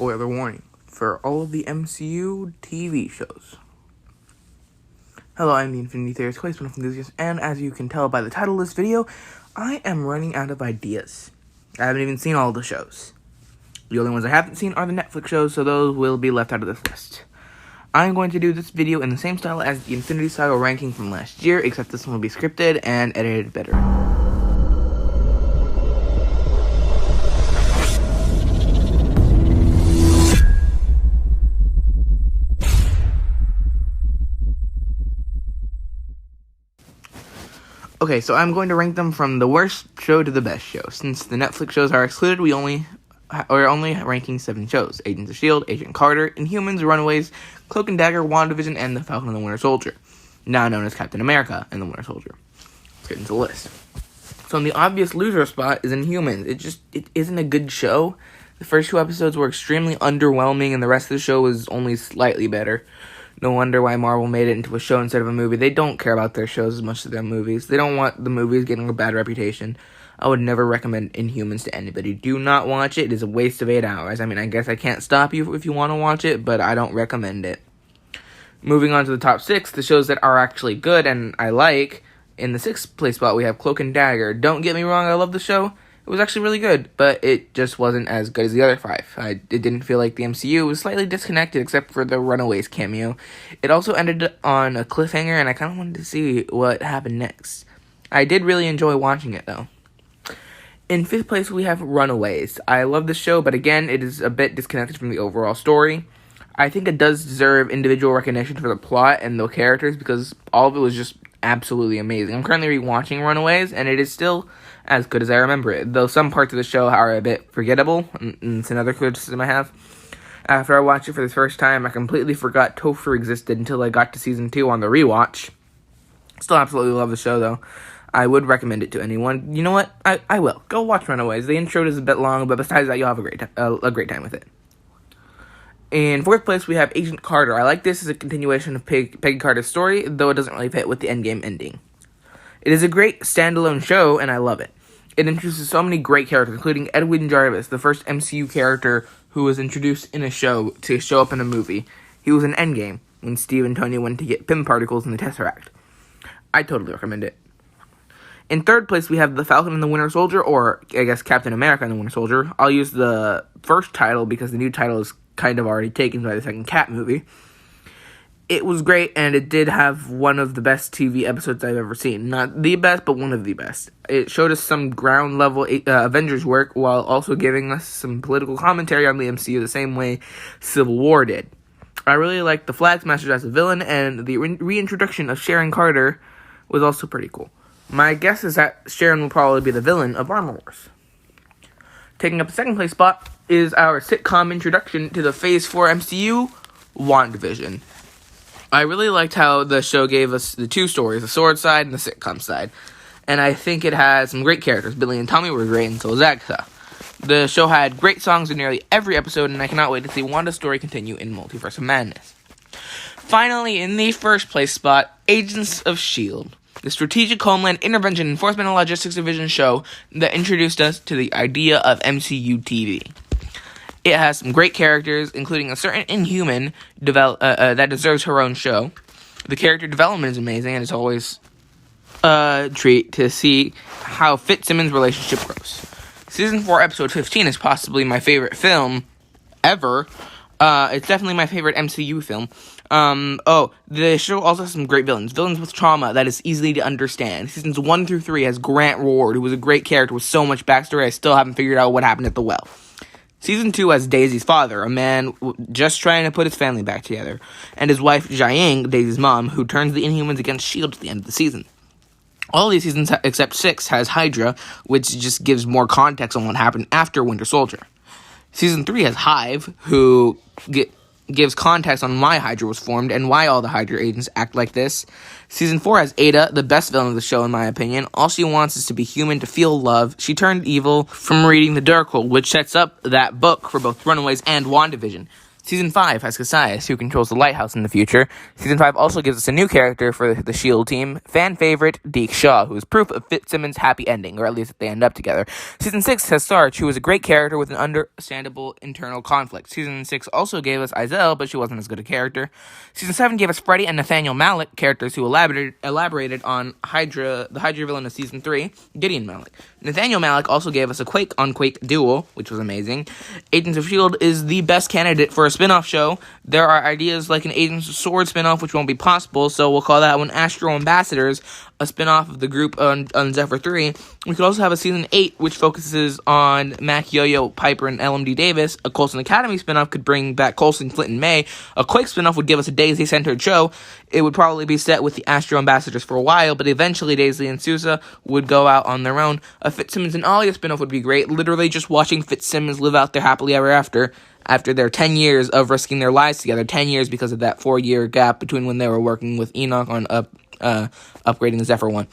spoiler warning for all of the MCU TV shows. Hello, I'm the Infinity Theorist, Quaceman from Enthusiast, and as you can tell by the title of this video, I am running out of ideas. I haven't even seen all the shows. The only ones I haven't seen are the Netflix shows, so those will be left out of this list. I'm going to do this video in the same style as the Infinity Saga ranking from last year, except this one will be scripted and edited better. Okay, so I'm going to rank them from the worst show to the best show. Since the Netflix shows are excluded, we're only ranking 7 shows. Agents of S.H.I.E.L.D., Agent Carter, Inhumans, Runaways, Cloak and Dagger, WandaVision, and the Falcon and the Winter Soldier, now known as Captain America and the Winter Soldier. Let's get into the list. So in the obvious loser spot is Inhumans. It isn't a good show. The first 2 episodes were extremely underwhelming, and the rest of the show was only slightly better. No wonder why Marvel made it into a show instead of a movie. They don't care about their shows as much as their movies. They don't want the movies getting a bad reputation. I would never recommend Inhumans to anybody. Do not watch it. It is a waste of 8 hours. I mean, I guess I can't stop you if you want to watch it, but I don't recommend it. Moving on to the top 6, the shows that are actually good and I like. In the 6th place spot, we have Cloak and Dagger. Don't get me wrong, I love the show. It was actually really good, but it just wasn't as good as the other 5. It didn't feel like the MCU was slightly disconnected, except for the Runaways cameo. It also ended on a cliffhanger, and I kind of wanted to see what happened next. I did really enjoy watching it, though. In 5th place, we have Runaways. I love the show, but again, it is a bit disconnected from the overall story. I think it does deserve individual recognition for the plot and the characters, because all of it was just absolutely amazing. I'm currently rewatching Runaways, and it is still as good as I remember it, though some parts of the show are a bit forgettable, and it's another criticism I have. After I watched it for the first time, I completely forgot Topher existed until I got to season 2 on the rewatch. Still absolutely love the show, though. I would recommend it to anyone. You know what? I will. Go watch Runaways. The intro is a bit long, but besides that, you'll have a great time with it. In 4th place, we have Agent Carter. I like this as a continuation of Peggy Carter's story, though it doesn't really fit with the endgame ending. It is a great standalone show, and I love it. It introduces so many great characters, including Edwin Jarvis, the first MCU character who was introduced in a show to show up in a movie. He was in Endgame, when Steve and Tony went to get Pym particles in the Tesseract. I totally recommend it. In 3rd place, we have The Falcon and the Winter Soldier, or I guess Captain America and the Winter Soldier. I'll use the first title because the new title is kind of already taken by the second Cap movie. It was great, and it did have one of the best TV episodes I've ever seen. Not the best, but one of the best. It showed us some ground-level Avengers work, while also giving us some political commentary on the MCU the same way Civil War did. I really liked the Flag Smashers as a villain, and the reintroduction of Sharon Carter was also pretty cool. My guess is that Sharon will probably be the villain of Armor Wars. Taking up the 2nd place spot is our sitcom introduction to the Phase 4 MCU, WandaVision. I really liked how the show gave us the 2 stories, the sword side and the sitcom side. And I think it has some great characters. Billy and Tommy were great, and so was Agatha. The show had great songs in nearly every episode, and I cannot wait to see Wanda's story continue in Multiverse of Madness. Finally, in the 1st place spot, Agents of S.H.I.E.L.D., the Strategic Homeland Intervention Enforcement and Logistics Division show that introduced us to the idea of MCU TV. It has some great characters, including a certain Inhuman that deserves her own show. The character development is amazing, and it's always a treat to see how Fitzsimmons' relationship grows. Season 4, Episode 15 is possibly my favorite film ever. It's definitely my favorite MCU film. The show also has some great villains. Villains with trauma that is easy to understand. Seasons 1 through 3 has Grant Ward, who was a great character with so much backstory. I still haven't figured out what happened at the well. Season 2 has Daisy's father, a man just trying to put his family back together, and his wife, Jiang, Daisy's mom, who turns the Inhumans against S.H.I.E.L.D. at the end of the season. All these seasons, except 6, has Hydra, which just gives more context on what happened after Winter Soldier. Season 3 has Hive, who gives context on why Hydra was formed and why all the Hydra agents act like this. Season 4 has Ada, the best villain of the show in my opinion. All she wants is to be human, to feel love. She turned evil from reading the Darkhold, which sets up that book for both Runaways and WandaVision. Season 5 has Cassius, who controls the lighthouse in the future. Season 5 also gives us a new character for the S.H.I.E.L.D. team, fan favorite Deke Shaw, who is proof of Fitzsimmons' happy ending, or at least that they end up together. Season 6 has Sarge, who is a great character with an understandable internal conflict. Season 6 also gave us Izelle, but she wasn't as good a character. Season 7 gave us Freddy and Nathaniel Malik, characters who elaborated on the Hydra villain of Season 3, Gideon Malik. Nathaniel Malik also gave us a Quake on Quake duel, which was amazing. Agents of S.H.I.E.L.D. is the best candidate for a spin-off show. There are ideas like an Agents of S.W.O.R.D. spin-off, which won't be possible, so we'll call that one Astro Ambassadors, a spin-off of the group on Zephyr 3. We could also have a Season 8, which focuses on Mac, Yo-Yo, Piper, and LMD Davis. A Coulson Academy spin-off could bring back Coulson, Flint, and May. A Quake spin-off would give us a Daisy-centered show. It would probably be set with the Astro Ambassadors for a while, but eventually Daisy and Sousa would go out on their own. A Fitzsimmons and Alia spin-off would be great, literally just watching Fitzsimmons live out their happily ever after their 10 years of risking their lives together, 10 years because of that 4-year gap between when they were working with Enoch on upgrading the Zephyr 1.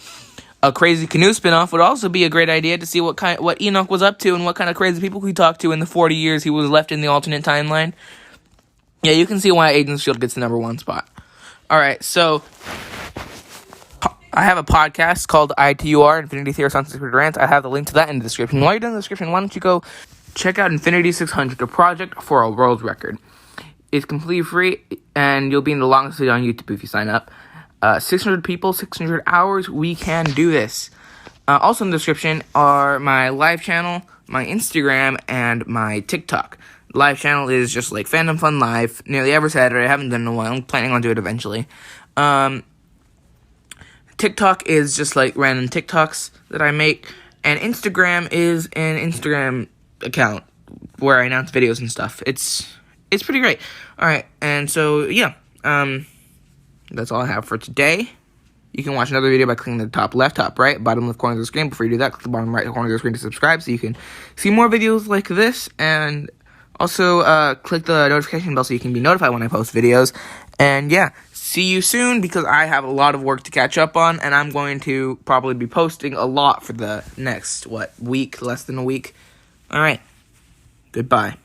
A Crazy Canoe spinoff would also be a great idea to see what Enoch was up to and what kind of crazy people he talked to in the 40 years he was left in the alternate timeline. Yeah, you can see why Agents of S.H.I.E.L.D. gets the number 1 spot. Alright, so I have a podcast called ITUR, Infinity Theory Science Secret Rants. I have the link to that in the description. While you're doing the description, why don't you go check out Infinity 600, a project for a world record. It's completely free, and you'll be in the longest video on YouTube if you sign up. 600 people, 600 hours, we can do this. Also in the description are my live channel, my Instagram, and my TikTok. Live channel is just like Fandom Fun Live, nearly every Saturday. I haven't done it in a while. I'm planning on doing it eventually. TikTok is just like random TikToks that I make, and Instagram is an Instagram account where I announce videos and stuff. It's pretty great. Alright, and so, yeah, that's all I have for today. You can watch another video by clicking the top left, top right, bottom left corner of the screen. Before you do that, click the bottom right corner of the screen to subscribe so you can see more videos like this, and also click the notification bell so you can be notified when I post videos. And yeah, see you soon, because I have a lot of work to catch up on, and I'm going to probably be posting a lot for the next, week, less than a week. Alright, goodbye.